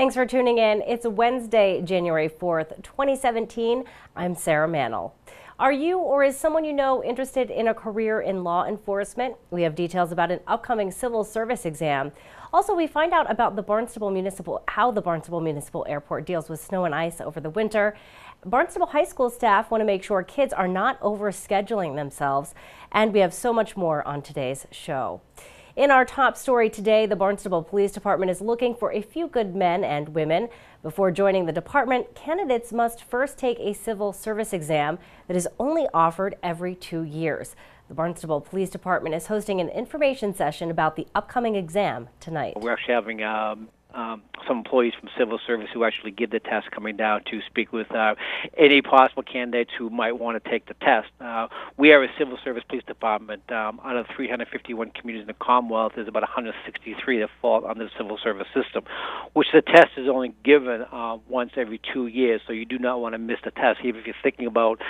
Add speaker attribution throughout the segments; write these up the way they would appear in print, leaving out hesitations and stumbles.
Speaker 1: Thanks for tuning in. It's Wednesday, January 4th, 2017. I'm Sarah Mannel. Are you or is someone you know interested in a career in law enforcement? We have details about an upcoming civil service exam. Also, we find out about how the Barnstable Municipal Airport deals with snow and ice over the winter. Barnstable High School staff want to make sure kids are not overscheduling themselves. And we have so much more on today's show. In our top story today, the Barnstable Police Department is looking for a few good men and women. Before joining the department, candidates must first take a civil service exam that is only offered every 2 years. The Barnstable Police Department is hosting an information session about the upcoming exam tonight.
Speaker 2: We're actually having some employees from civil service who actually give the test coming down to speak with any possible candidates who might want to take the test. We are a civil service police department. Out of 351 communities in the Commonwealth, there's about 163 that fall under the civil service system, which the test is only given once every 2 years. So you do not want to miss the test. Even if you're thinking about,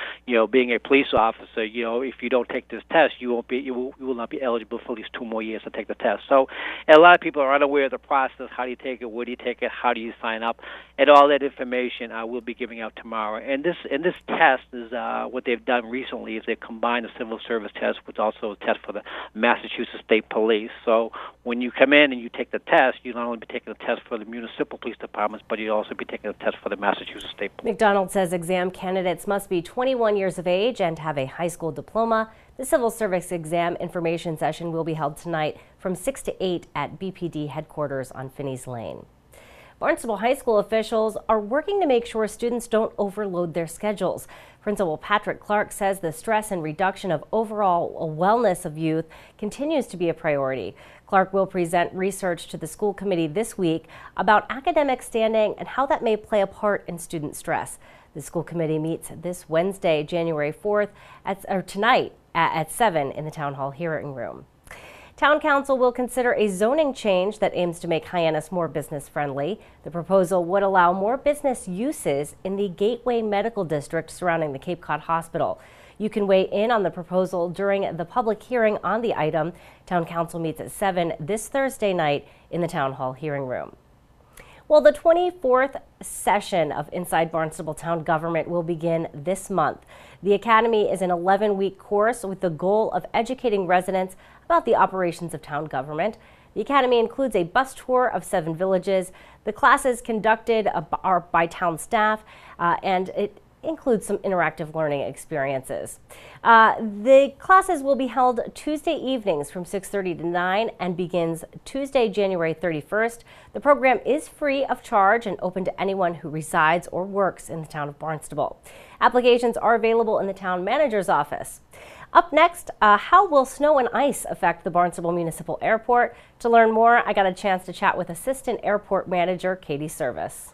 Speaker 2: being a police officer, if you don't take this test, you will not be eligible for at least 2 more years to take the test. So a lot of people are unaware of the process. How do you take it? Where do you take it? How do you sign up? And all that information we'll be giving out tomorrow. And this test is what they've done recently is they combined the civil service test with also a test for the Massachusetts State Police. So when you come in and you take the test, you not only be taking the test for the municipal police departments, but you also be taking the test for the Massachusetts State Police.
Speaker 1: McDonald says exam candidates must be 21 years of age and have a high school diploma. The civil service exam information session will be held tonight from 6 to 8 at BPD headquarters on Finney's Lane. Barnstable High School officials are working to make sure students don't overload their schedules. Principal Patrick Clark says the stress and reduction of overall wellness of youth continues to be a priority. Clark will present research to the school committee this week about academic standing and how that may play a part in student stress. The school committee meets this Wednesday, January 4th, tonight at 7 in the Town Hall hearing room. Town Council will consider a zoning change that aims to make Hyannis more business-friendly. The proposal would allow more business uses in the Gateway Medical District surrounding the Cape Cod Hospital. You can weigh in on the proposal during the public hearing on the item. Town Council meets at 7 this Thursday night in the Town Hall hearing room. Well, the 24th session of Inside Barnstable Town Government will begin this month. The Academy is an 11-week course with the goal of educating residents about the operations of town government. The Academy includes a bus tour of 7 villages. The classes conducted are by town staff, and it includes some interactive learning experiences. The classes will be held Tuesday evenings from 6:30 to 9 and begins Tuesday, January 31st. The program is free of charge and open to anyone who resides or works in the town of Barnstable. Applications are available in the town manager's office. Up next, how will snow and ice affect the Barnstable Municipal Airport? To learn more, I got a chance to chat with Assistant Airport Manager Katie Service.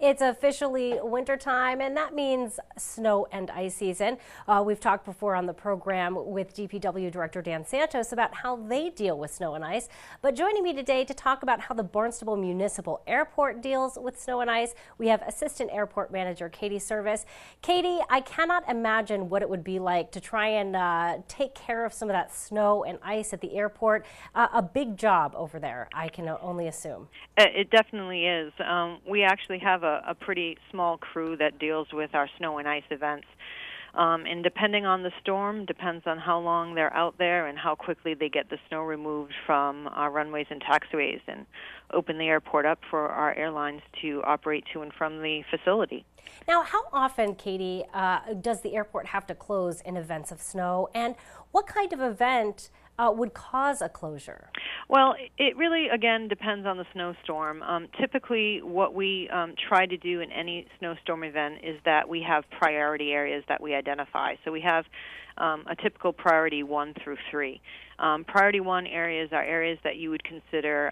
Speaker 1: It's officially wintertime, and that means snow and ice season. We've talked before on the program with DPW Director Dan Santos about how they deal with snow and ice. But joining me today to talk about how the Barnstable Municipal Airport deals with snow and ice, we have Assistant Airport Manager Katie Service. Katie, I cannot imagine what it would be like to try and take care of some of that snow and ice at the airport. A big job over there, I can only assume.
Speaker 3: It definitely is. We actually have a pretty small crew that deals with our snow and ice events. And depending on the storm, depends on how long they're out there and how quickly they get the snow removed from our runways and taxiways and open the airport up for our airlines to operate to and from the facility.
Speaker 1: Now, how often, Katie, does the airport have to close in events of snow, and what kind of event would cause a closure?
Speaker 3: Well, it really, again, depends on the snowstorm. Typically, what we try to do in any snowstorm event is that we have priority areas that we identify. So we have a typical priority 1 through 3. Priority 1 areas are areas that you would consider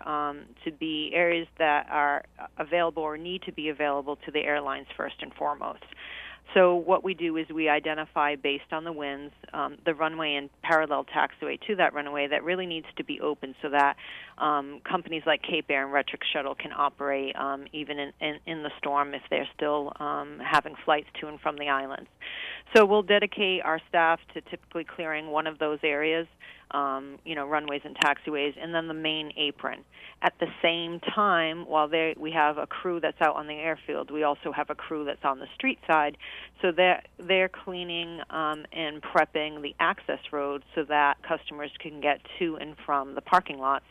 Speaker 3: to be areas that are available or need to be available to the airlines first and foremost. So what we do is we identify, based on the winds, the runway and parallel taxiway to that runway that really needs to be open so that companies like Cape Air and Retric Shuttle can operate even in the storm if they're still having flights to and from the islands. So we'll dedicate our staff to typically clearing one of those areas, runways and taxiways, and then the main apron. At the same time, while we have a crew that's out on the airfield, we also have a crew that's on the street side. So they're cleaning and prepping the access roads so that customers can get to and from the parking lots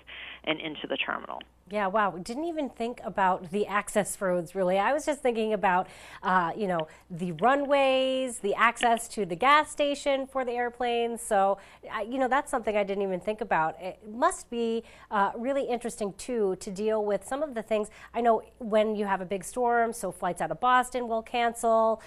Speaker 3: and into the terminal.
Speaker 1: Yeah, wow. We didn't even think about the access roads, really. I was just thinking about, the runways, the access to the gas station for the airplanes. So, that's something I didn't even think about. It must be really interesting, too, to deal with some of the things. I know when you have a big storm, so flights out of Boston will cancel.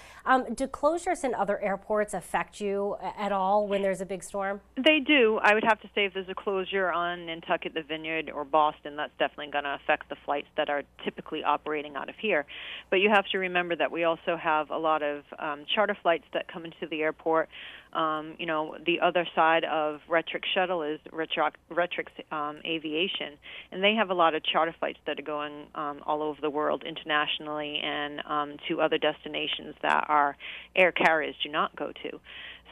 Speaker 1: Do closures in other airports affect you at all when there's a big storm?
Speaker 3: They do. I would have to say if there's a closure on Nantucket, the Vineyard, or Boston, that's definitely going to affect the flights that are typically operating out of here. But you have to remember that we also have a lot of charter flights that come into the airport. The other side of Retrix Shuttle is Retrix Aviation, and they have a lot of charter flights that are going all over the world internationally and to other destinations that our air carriers do not go to.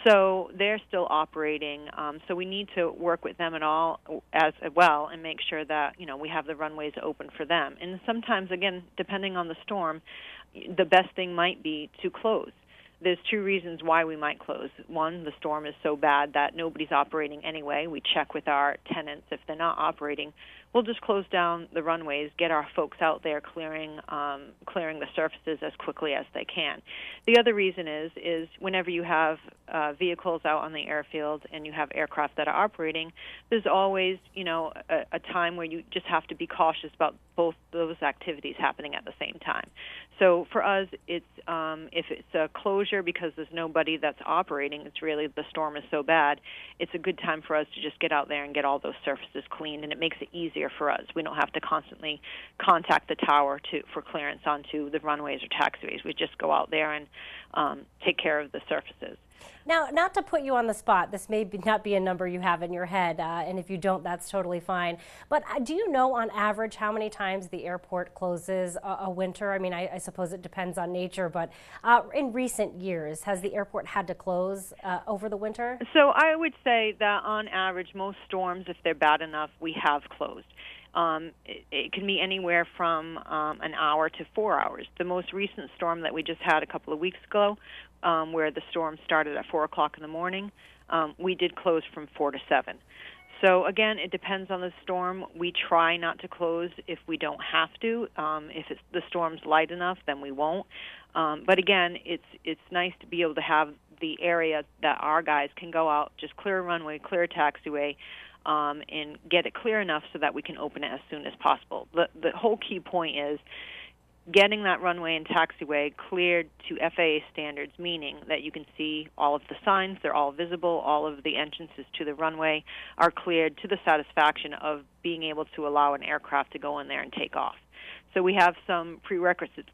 Speaker 3: So they're still operating. So we need to work with them as well and make sure that we have the runways open for them. And sometimes, again, depending on the storm, the best thing might be to close. There's two reasons why we might close. One, the storm is so bad that nobody's operating anyway. We check with our tenants. If they're not operating, we'll just close down the runways, get our folks out there clearing the surfaces as quickly as they can. The other reason is whenever you have vehicles out on the airfield and you have aircraft that are operating, there's always a time where you just have to be cautious about both those activities happening at the same time. So for us, it's if it's a closure because there's nobody that's operating, it's really the storm is so bad, it's a good time for us to just get out there and get all those surfaces cleaned, and it makes it easier for us. We don't have to constantly contact the tower for clearance onto the runways or taxiways. We just go out there and take care of the surfaces.
Speaker 1: Now, not to put you on the spot, this may not be a number you have in your head, and if you don't, that's totally fine. But do you know on average how many times the airport closes a winter? I mean, I suppose it depends on nature, but in recent years, has the airport had to close over the winter?
Speaker 3: So I would say that on average, most storms, if they're bad enough, we have closed. It can be anywhere from an hour to 4 hours. The most recent storm that we just had a couple of weeks ago, where the storm started at 4 o'clock in the morning, we did close from 4 to 7. So again, it depends on the storm. We try not to close if we don't have to. If the storm's light enough, then we won't. But again, it's nice to be able to have the area that our guys can go out, just clear a runway, clear a taxiway, and get it clear enough so that we can open it as soon as possible. The whole key point is getting that runway and taxiway cleared to FAA standards, meaning that you can see all of the signs, they're all visible, all of the entrances to the runway are cleared to the satisfaction of being able to allow an aircraft to go in there and take off. So we have some prerequisites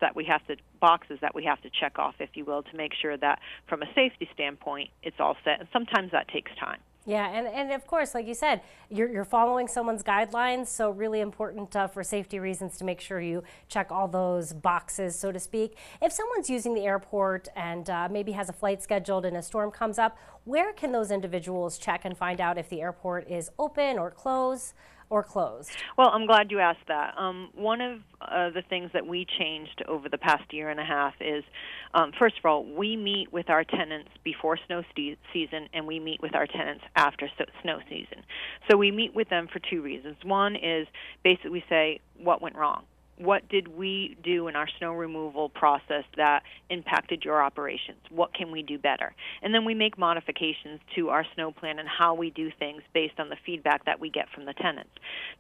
Speaker 3: boxes that we have to check off, if you will, to make sure that from a safety standpoint, it's all set. And sometimes that takes time.
Speaker 1: Yeah, and of course, like you said, you're following someone's guidelines, so really important for safety reasons to make sure you check all those boxes, so to speak. If someone's using the airport and maybe has a flight scheduled and a storm comes up, where can those individuals check and find out if the airport is open or closed? Well,
Speaker 3: I'm glad you asked that. One of the things that we changed over the past year and a half is, first of all, we meet with our tenants before snow season and we meet with our tenants after snow season. So we meet with them for two reasons. One is basically we say, what went wrong? What did we do in our snow removal process that impacted your operations? What can we do better? And then we make modifications to our snow plan and how we do things based on the feedback that we get from the tenants.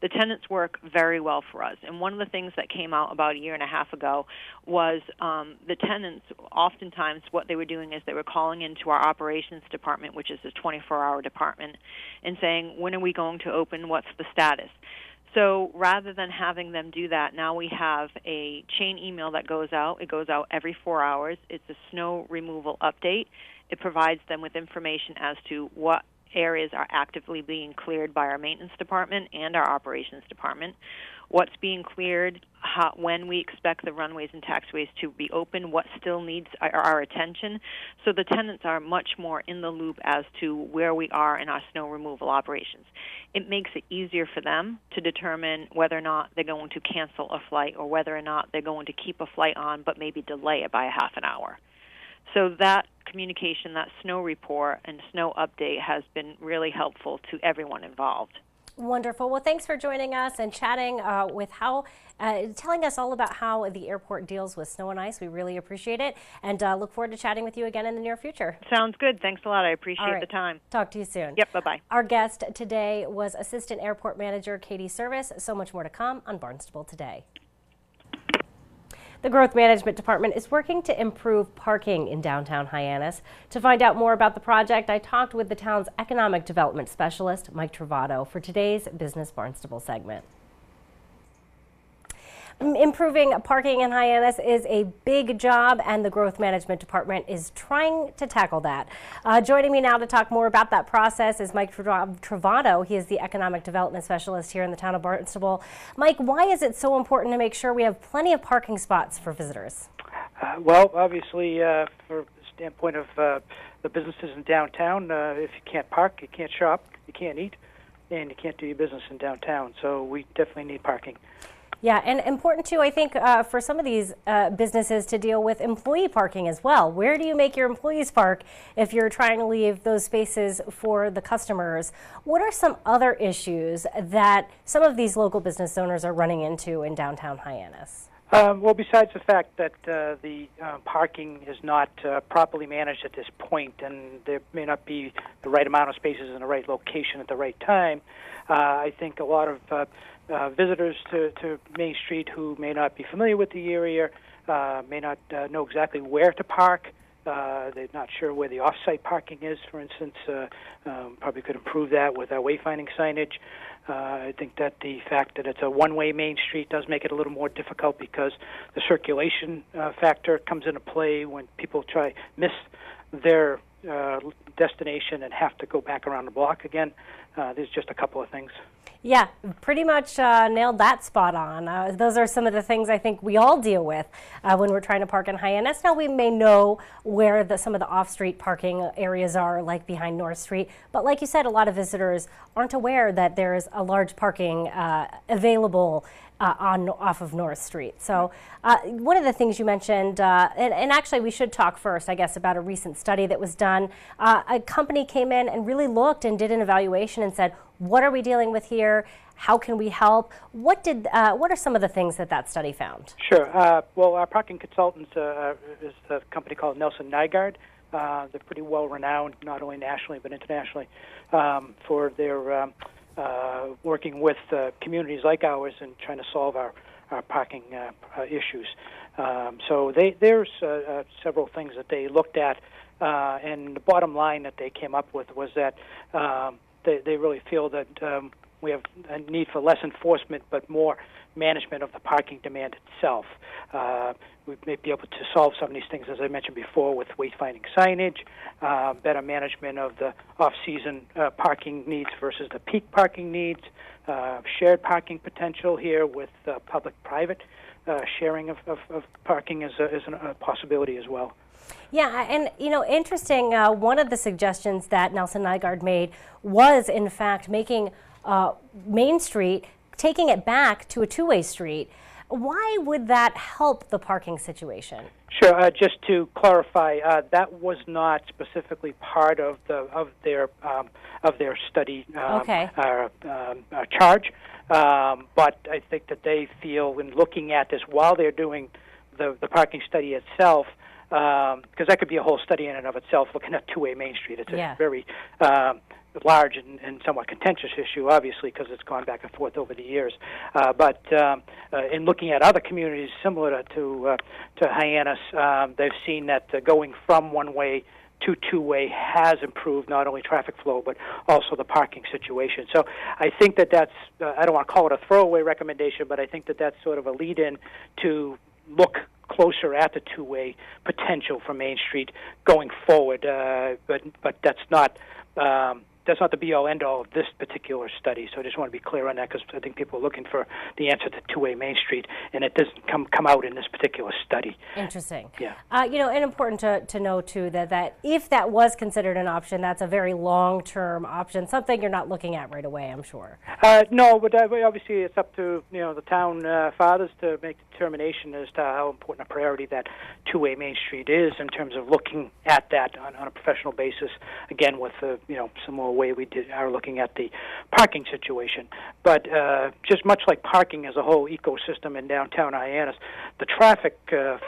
Speaker 3: The tenants work very well for us. And one of the things that came out about a year and a half ago was the tenants, oftentimes what they were doing is they were calling into our operations department, which is a 24-hour department, and saying, when are we going to open? What's the status? So rather than having them do that, now we have a chain email that goes out. It goes out every 4 hours. It's a snow removal update. It provides them with information as to what areas are actively being cleared by our maintenance department and our operations department. what's being cleared, when we expect the runways and taxiways to be open, what still needs our attention. So the tenants are much more in the loop as to where we are in our snow removal operations. It makes it easier for them to determine whether or not they're going to cancel a flight or whether or not they're going to keep a flight on but maybe delay it by a half an hour. So that communication, that snow report and snow update has been really helpful to everyone involved.
Speaker 1: Wonderful. Well, thanks for joining us and chatting with telling us all about how the airport deals with snow and ice. We really appreciate it, and look forward to chatting with you again in the near future.
Speaker 3: Sounds good. Thanks a lot. I appreciate the time.
Speaker 1: Talk to you soon.
Speaker 3: Yep, bye-bye.
Speaker 1: Our guest today was Assistant Airport Manager Katie Service. So much more to come on Barnstable Today. The Growth Management Department is working to improve parking in downtown Hyannis. To find out more about the project, I talked with the town's Economic Development Specialist, Mike Travato, for today's Business Barnstable segment. Improving parking in Hyannis is a big job, and the Growth Management Department is trying to tackle that. Joining me now to talk more about that process is Mike Travato. He is the Economic Development Specialist here in the town of Barnstable. Mike, why is it so important to make sure we have plenty of parking spots for visitors?
Speaker 4: Well, obviously, from the standpoint of the businesses in downtown, if you can't park, you can't shop, you can't eat, and you can't do your business in downtown. So we definitely need parking.
Speaker 1: Yeah, and important too, I think, for some of these businesses to deal with employee parking as well. Where do you make your employees park if you're trying to leave those spaces for the customers? What are some other issues that some of these local business owners are running into in downtown Hyannis?
Speaker 4: Well, besides the fact that the parking is not properly managed at this point, and there may not be the right amount of spaces in the right location at the right time, I think a lot of visitors to Main Street who may not be familiar with the area, may not know exactly where to park. They're not sure where the off-site parking is, for instance. Probably could improve that with our wayfinding signage. I think that the fact that it's a one-way Main Street does make it a little more difficult because the circulation factor comes into play when people miss their destination and have to go back around the block again. There's just a couple of things.
Speaker 1: Yeah, pretty much nailed that spot on. Those are some of the things I think we all deal with when we're trying to park in Hyannis. Now, we may know where some of the off-street parking areas are, like behind North Street, but like you said, a lot of visitors aren't aware that there is a large parking available off of North Street. So one of the things you mentioned, and actually we should talk first, I guess, about a recent study that was done. A company came in and really looked and did an evaluation and said, what are we dealing with here? How can we help? What are some of the things that study found?
Speaker 4: Sure. Well, our parking consultants is a company called Nelson Nygaard. They're pretty well renowned, not only nationally but internationally, for their working with communities like ours and trying to solve our parking issues. So there's several things that they looked at, and the bottom line that they came up with was that they really feel that we have a need for less enforcement but more management of the parking demand itself. We may be able to solve some of these things, as I mentioned before, with wayfinding signage, better management of the off-season parking needs versus the peak parking needs, shared parking potential here with public-private sharing of parking is a possibility as well.
Speaker 1: Yeah, and interesting, one of the suggestions that Nelson Nygaard made was, in fact, making Main Street, taking it back to a two-way street. Why would that help the parking situation?
Speaker 4: Sure. Just to clarify, that was not specifically part of their study charge. But I think that they feel, when looking at this while they're doing the parking study itself, because that could be a whole study in and of itself, looking at two-way Main Street. It's a very large and somewhat contentious issue, obviously, because it's gone back and forth over the years. But in looking at other communities similar to Hyannis, they've seen that going from one-way to two-way has improved not only traffic flow but also the parking situation. So I think that's, I don't want to call it a throwaway recommendation, but I think that's sort of a lead-in to look closer at the two-way potential for Main Street going forward. But that's not that's not the be-all, end-all of this particular study. So I just want to be clear on that, because I think people are looking for the answer to two-way Main Street, and it doesn't come out in this particular study.
Speaker 1: Interesting.
Speaker 4: Yeah.
Speaker 1: And important to know too that if that was considered an option, that's a very long-term option, something you're not looking at right away, I'm sure.
Speaker 4: No, but obviously it's up to the town fathers to make the determination as to how important a priority that two-way Main Street is in terms of looking at that on a professional basis. Again, with similar way we are looking at the parking situation. But just much like parking as a whole ecosystem in downtown Hyannis, the traffic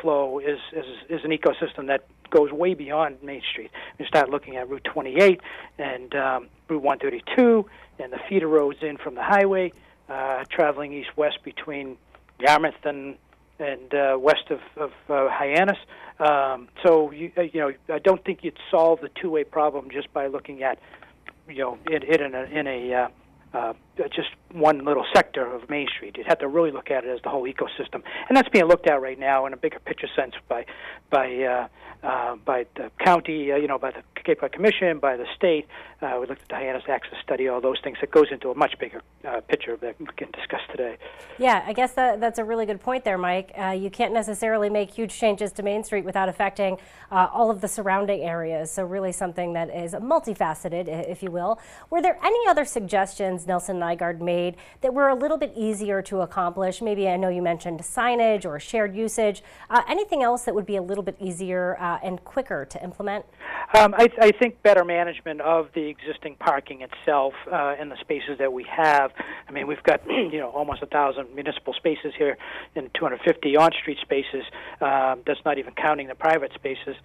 Speaker 4: flow is an ecosystem that goes way beyond Main Street. You start looking at Route 28 and Route 132 and the feeder roads in from the highway, traveling east-west between Yarmouth and west of Hyannis. So I don't think you'd solve the two-way problem just by looking at it in a just one little sector of Main Street. You'd have to really look at it as the whole ecosystem, and that's being looked at right now in a bigger picture sense by the county, by the Cape Cod Commission, by the state. We looked at the Hyannis Access Study, all those things. That goes into a much bigger picture that we can discuss today.
Speaker 1: Yeah, I guess that's a really good point there, Mike. You can't necessarily make huge changes to Main Street without affecting all of the surrounding areas. So really something that is multifaceted, if you will. Were there any other suggestions Nelson Nygaard made that were a little bit easier to accomplish? Maybe I know you mentioned signage or shared usage. Anything else that would be a little bit easier and quicker to implement?
Speaker 4: I think better management of the existing parking itself and the spaces that we have. I mean, we've got almost 1,000 municipal spaces here and 250 on-street spaces. That's not even counting the private spaces.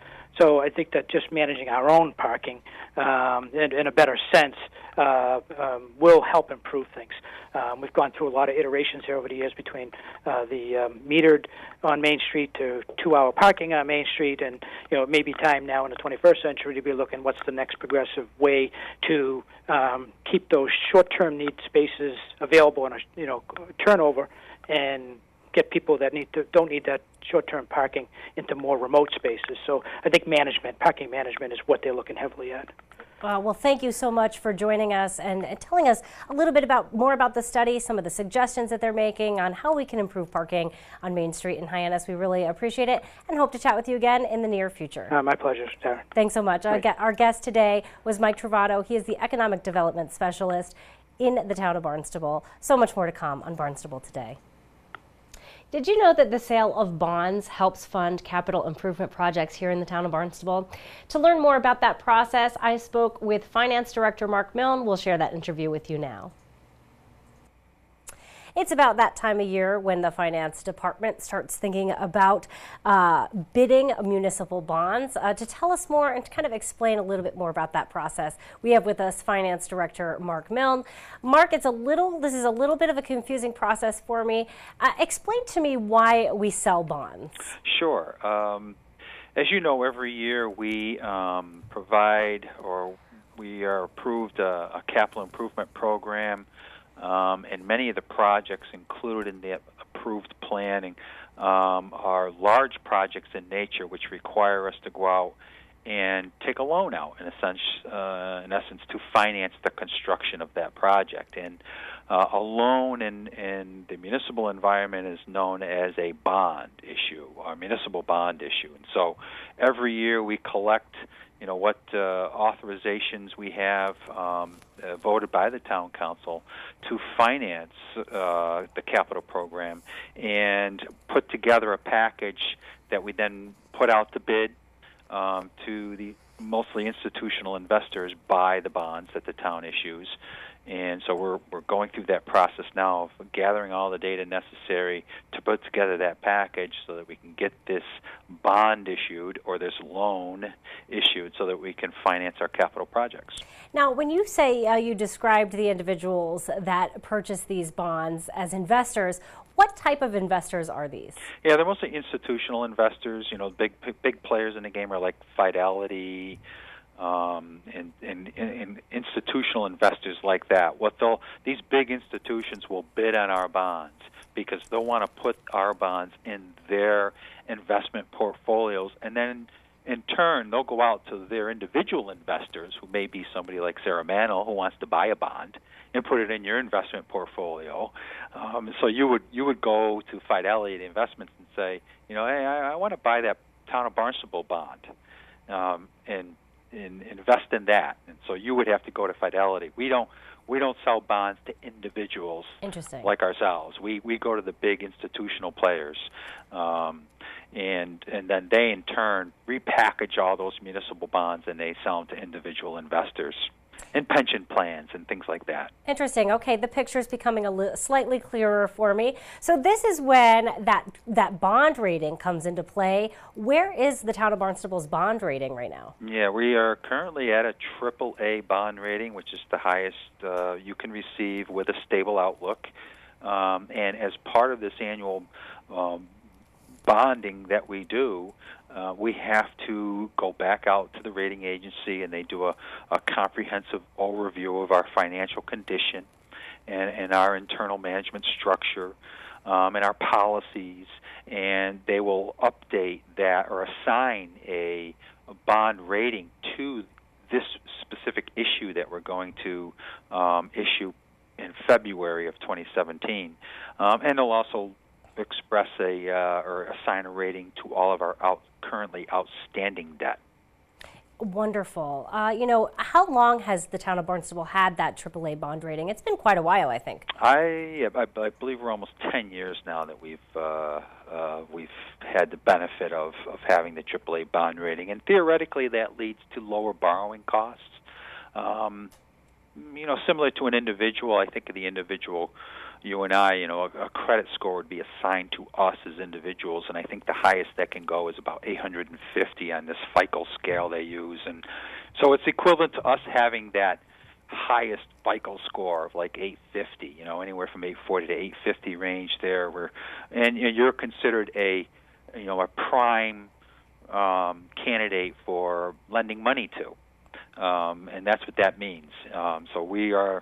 Speaker 4: So I think that just managing our own parking in a better sense will help improve things. We've gone through a lot of iterations here over the years between the metered on Main Street to 2-hour parking on Main Street, and it may be time now in the 21st century to be looking what's the next progressive way to keep those short-term need spaces available in a turnover and get people that don't need that short-term parking into more remote spaces. So I think parking management is what they're looking heavily at.
Speaker 1: Well, thank you so much for joining us and telling us a little bit more about the study, some of the suggestions that they're making on how we can improve parking on Main Street in Hyannis. We really appreciate it and hope to chat with you again in the near future.
Speaker 4: My pleasure, Sarah.
Speaker 1: Thanks so much. Our guest today was Mike Trovato. He is the Economic Development Specialist in the town of Barnstable. So much more to come on Barnstable Today. Did you know that the sale of bonds helps fund capital improvement projects here in the town of Barnstable? To learn more about that process, I spoke with Finance Director Mark Milne. We'll share that interview with you now. It's about that time of year when the finance department starts thinking about bidding municipal bonds. To tell us more and to kind of explain a little bit more about that process, we have with us Finance Director Mark Milne. Mark, this is a little bit of a confusing process for me. Explain to me why we sell bonds.
Speaker 5: Sure. As you know, every year we provide or we are approved a capital improvement program. And many of the projects included in the approved planning are large projects in nature, which require us to go out and take a loan out, in essence, to finance the construction of that project. And a loan in the municipal environment is known as a bond issue, or municipal bond issue. And so every year we collect what authorizations we have voted by the town council to finance the capital program and put together a package that we then put out to bid to the mostly institutional investors buy the bonds that the town issues. And so we're going through that process now of gathering all the data necessary to put together that package so that we can get this bond issued or this loan issued so that we can finance our capital projects.
Speaker 1: Now, when you say you described the individuals that purchase these bonds as investors, what type of investors are these?
Speaker 5: Yeah, they're mostly institutional investors. Big players in the game are like Fidelity, and institutional investors like that. These big institutions will bid on our bonds because they'll want to put our bonds in their investment portfolios and then in turn, they'll go out to their individual investors, who may be somebody like Sarah Mantle, who wants to buy a bond and put it in your investment portfolio. So you would go to Fidelity Investments and say, hey, I want to buy that Town of Barnstable bond, and invest in that. And so you would have to go to Fidelity. We don't sell bonds to individuals like ourselves. We go to the big institutional players, and then they in turn repackage all those municipal bonds and they sell them to individual investors and pension plans and things like that.
Speaker 1: Interesting. Okay, the picture is becoming slightly clearer for me. So this is when that bond rating comes into play. Where is the Town of Barnstable's bond rating right now?
Speaker 5: Yeah, we are currently at a AAA bond rating, which is the highest you can receive with a stable outlook. And as part of this annual bonding that we do, we have to go back out to the rating agency, and they do a comprehensive overview of our financial condition and our internal management structure and our policies, and they will update that or assign a bond rating to this specific issue that we're going to issue in February of 2017. And they'll also express or assign a rating to all of our currently outstanding debt.
Speaker 1: Wonderful. How long has the Town of Barnstable had that AAA bond rating? It's been quite a while, I think.
Speaker 5: I believe we're almost 10 years now that we've had the benefit of having the AAA bond rating, and theoretically that leads to lower borrowing costs. Similar to an individual, I think of the individual, you and I, a credit score would be assigned to us as individuals, and I think the highest that can go is about 850 on this FICO scale they use. And so it's equivalent to us having that highest FICO score of like 850, anywhere from 840 to 850 range there, and you're considered a prime candidate for lending money to. And that's what that means. So we're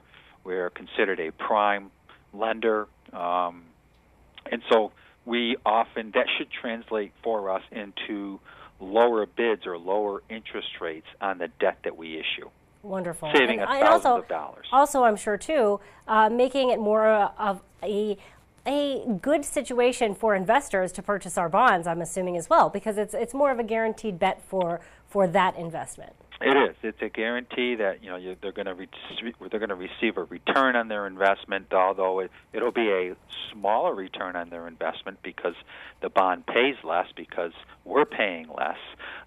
Speaker 5: considered a prime lender, and so that should translate for us into lower bids or lower interest rates on the debt that we issue.
Speaker 1: Wonderful.
Speaker 5: Saving us thousands of dollars.
Speaker 1: Also, I'm sure too, making it more of a good situation for investors to purchase our bonds, I'm assuming as well, because it's more of a guaranteed bet for that investment.
Speaker 5: It is. It's a guarantee that they're going to receive a return on their investment, although it'll be a smaller return on their investment because the bond pays less because we're paying less.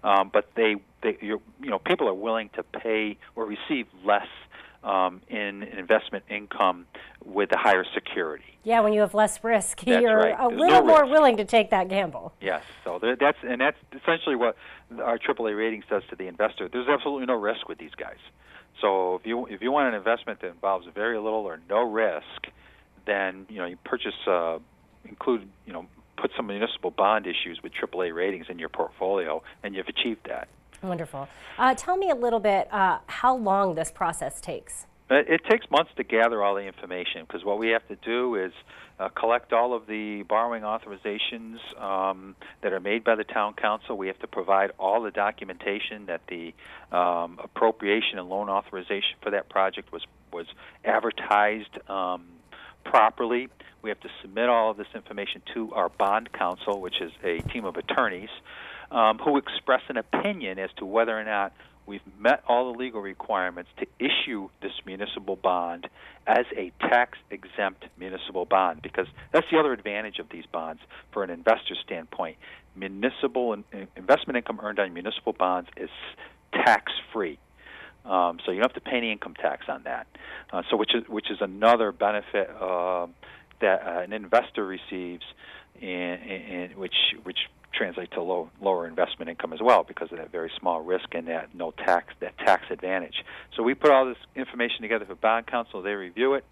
Speaker 5: But people are willing to pay or receive less in investment income with a higher security.
Speaker 1: Yeah, when you have less risk,
Speaker 5: that's
Speaker 1: you're
Speaker 5: right.
Speaker 1: a little more willing to take that gamble.
Speaker 5: Yes, so that's essentially what our AAA rating says to the investor. There's absolutely no risk with these guys. So if you want an investment that involves very little or no risk, then you purchase put some municipal bond issues with AAA ratings in your portfolio, and you've achieved that.
Speaker 1: Wonderful. Tell me a little bit how long this process takes.
Speaker 5: It takes months to gather all the information, because what we have to do is collect all of the borrowing authorizations that are made by the town council. We have to provide all the documentation that the appropriation and loan authorization for that project was advertised properly. We have to submit all of this information to our bond counsel, which is a team of attorneys, who express an opinion as to whether or not we've met all the legal requirements to issue this municipal bond as a tax-exempt municipal bond, because that's the other advantage of these bonds for an investor standpoint. Municipal investment income earned on municipal bonds is tax-free. So you don't have to pay any income tax on that. Which is another benefit that an investor receives, which translate to lower investment income as well, because of that very small risk and that tax advantage. So we put all this information together for bond counsel. They review it.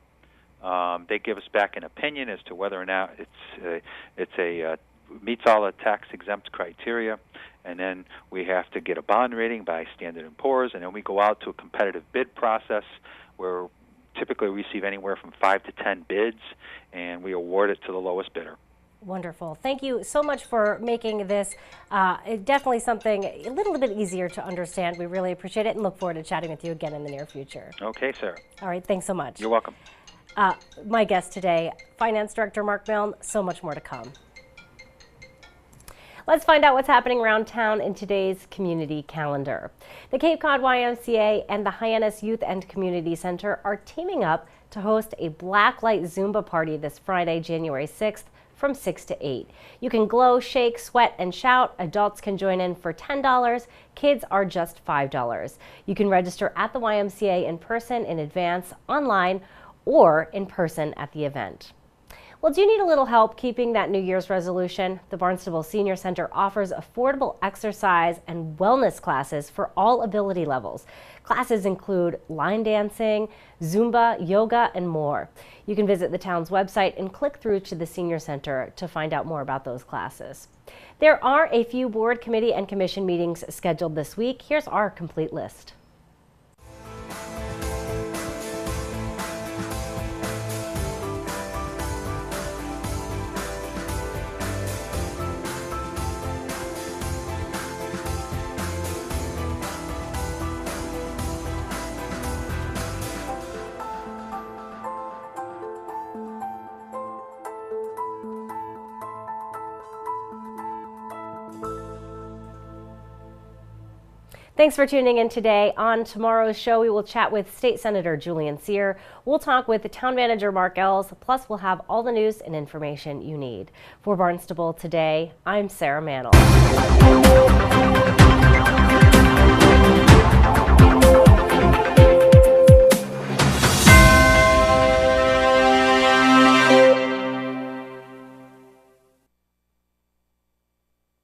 Speaker 5: They give us back an opinion as to whether or not it meets all the tax exempt criteria, and then we have to get a bond rating by Standard & Poor's, and then we go out to a competitive bid process where typically we receive anywhere from 5 to 10 bids, and we award it to the lowest bidder.
Speaker 1: Wonderful. Thank you so much for making this definitely something a little bit easier to understand. We really appreciate it and look forward to chatting with you again in the near future.
Speaker 5: Okay, Sarah.
Speaker 1: All right, thanks so much.
Speaker 5: You're welcome.
Speaker 1: My guest today, Finance Director Mark Milne. So much more to come. Let's find out what's happening around town in today's community calendar. The Cape Cod YMCA and the Hyannis Youth and Community Center are teaming up to host a Blacklight Zumba party this Friday, January 6th from 6 to 8. You can glow, shake, sweat, and shout. Adults can join in for $10. Kids are just $5. You can register at the YMCA in person, in advance, online, or in person at the event. Well, do you need a little help keeping that New Year's resolution? The Barnstable Senior Center offers affordable exercise and wellness classes for all ability levels. Classes include line dancing, Zumba, yoga, and more. You can visit the town's website and click through to the Senior Center to find out more about those classes. There are a few board, committee, and commission meetings scheduled this week. Here's our complete list. Thanks for tuning in today. On tomorrow's show, we will chat with State Senator Julian Cyr. We'll talk with the Town Manager Mark Ells, plus we'll have all the news and information you need. For Barnstable Today, I'm Sarah Mantle.